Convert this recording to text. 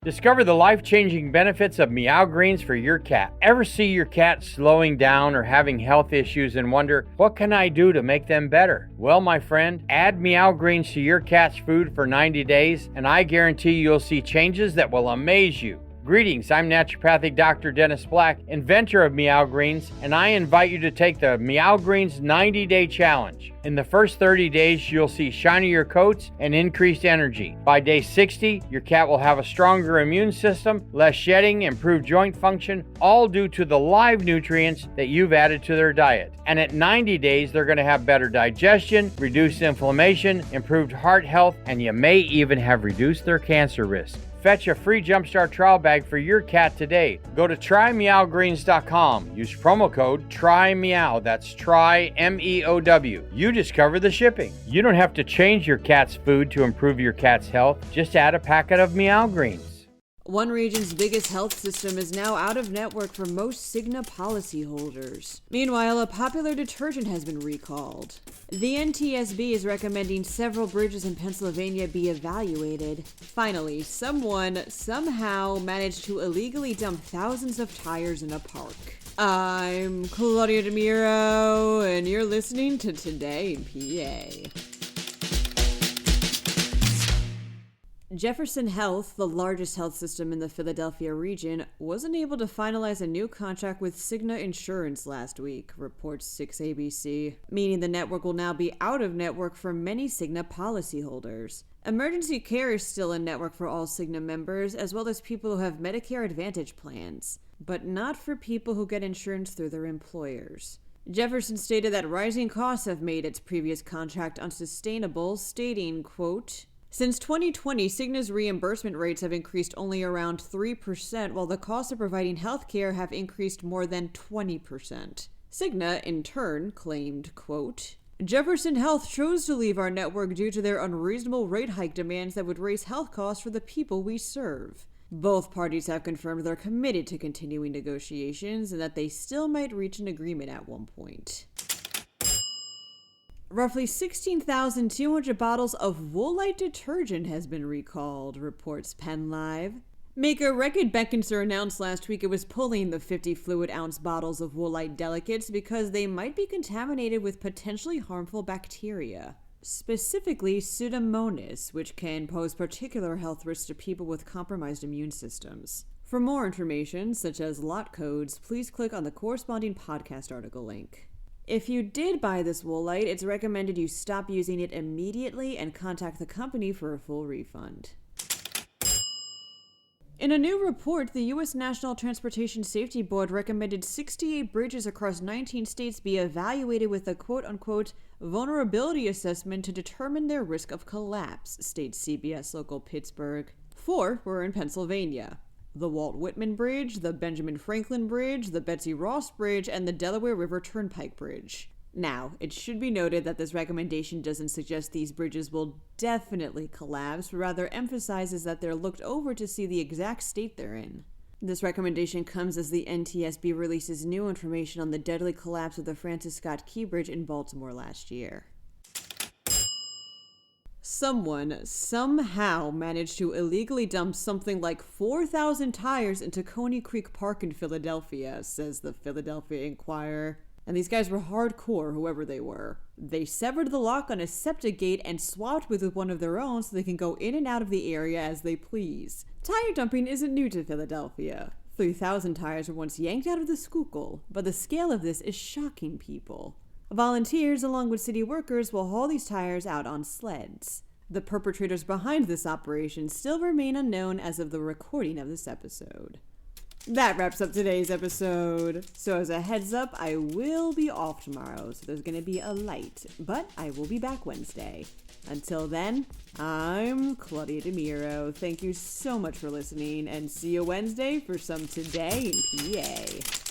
Discover the life-changing benefits of Meow Greens for your cat. Ever see your cat slowing down or having health issues and wonder, what can I do to make them better? Well, my friend, add Meow Greens to your cat's food for 90 days, and I guarantee you'll see changes that will amaze you. Greetings, I'm naturopathic Dr. Dennis Black, inventor of Meow Greens, and I invite you to take the Meow Greens 90-day challenge. In the first 30 days, you'll see shinier coats and increased energy. By day 60, your cat will have a stronger immune system, less shedding, improved joint function, all due to the live nutrients that you've added to their diet. And at 90 days, they're going to have better digestion, reduced inflammation, improved heart health, and you may even have reduced their cancer risk. Fetch a free Jumpstart trial bag for your cat today. Go to trymeowgreens.com. Use promo code TRYMEOW. That's try MEOW. You discover the shipping. You don't have to change your cat's food to improve your cat's health. Just add a packet of Meow Greens. One region's biggest health system is now out of network for most Cigna policyholders. Meanwhile, a popular detergent has been recalled. The NTSB is recommending several bridges in Pennsylvania be evaluated. Finally, someone somehow managed to illegally dump thousands of tires in a park. I'm Claudia Dimuro, and you're listening to Today in PA. Jefferson Health, the largest health system in the Philadelphia region, wasn't able to finalize a new contract with Cigna Insurance last week, reports 6ABC, meaning the network will now be out of network for many Cigna policyholders. Emergency care is still in network for all Cigna members, as well as people who have Medicare Advantage plans, but not for people who get insurance through their employers. Jefferson stated that rising costs have made its previous contract unsustainable, stating, quote, "Since 2020, Cigna's reimbursement rates have increased only around 3%, while the costs of providing health care have increased more than 20%. Cigna, in turn, claimed, quote, "Jefferson Health chose to leave our network due to their unreasonable rate hike demands that would raise health costs for the people we serve." Both parties have confirmed they're committed to continuing negotiations and that they still might reach an agreement at one point. Roughly 16,200 bottles of Woolite detergent has been recalled, reports PennLive. Maker Reckitt Benckiser announced last week it was pulling the 50 fluid-ounce bottles of Woolite delicates because they might be contaminated with potentially harmful bacteria, specifically Pseudomonas, which can pose particular health risks to people with compromised immune systems. For more information, such as lot codes, please click on the corresponding podcast article link. If you did buy this Woolite, it's recommended you stop using it immediately and contact the company for a full refund. In a new report, the U.S. National Transportation Safety Board recommended 68 bridges across 19 states be evaluated with a quote-unquote vulnerability assessment to determine their risk of collapse, states CBS Local Pittsburgh. 4 were in Pennsylvania: the Walt Whitman Bridge, the Benjamin Franklin Bridge, the Betsy Ross Bridge, and the Delaware River Turnpike Bridge. Now, it should be noted that this recommendation doesn't suggest these bridges will definitely collapse, but rather emphasizes that they're looked over to see the exact state they're in. This recommendation comes as the NTSB releases new information on the deadly collapse of the Francis Scott Key Bridge in Baltimore last year. Someone somehow managed to illegally dump something like 4,000 tires into Coney Creek Park in Philadelphia, says the Philadelphia Inquirer. And these guys were hardcore, whoever they were. They severed the lock on a septic gate and swapped with one of their own so they can go in and out of the area as they please. Tire dumping isn't new to Philadelphia. 3,000 tires were once yanked out of the Schuylkill, but the scale of this is shocking people. Volunteers, along with city workers, will haul these tires out on sleds. The perpetrators behind this operation still remain unknown as of the recording of this episode. That wraps up today's episode. So as a heads up, I will be off tomorrow, so there's going to be a light, but I will be back Wednesday. Until then, I'm Claudia Dimuro. Thank you so much for listening, and see you Wednesday for some Today in PA.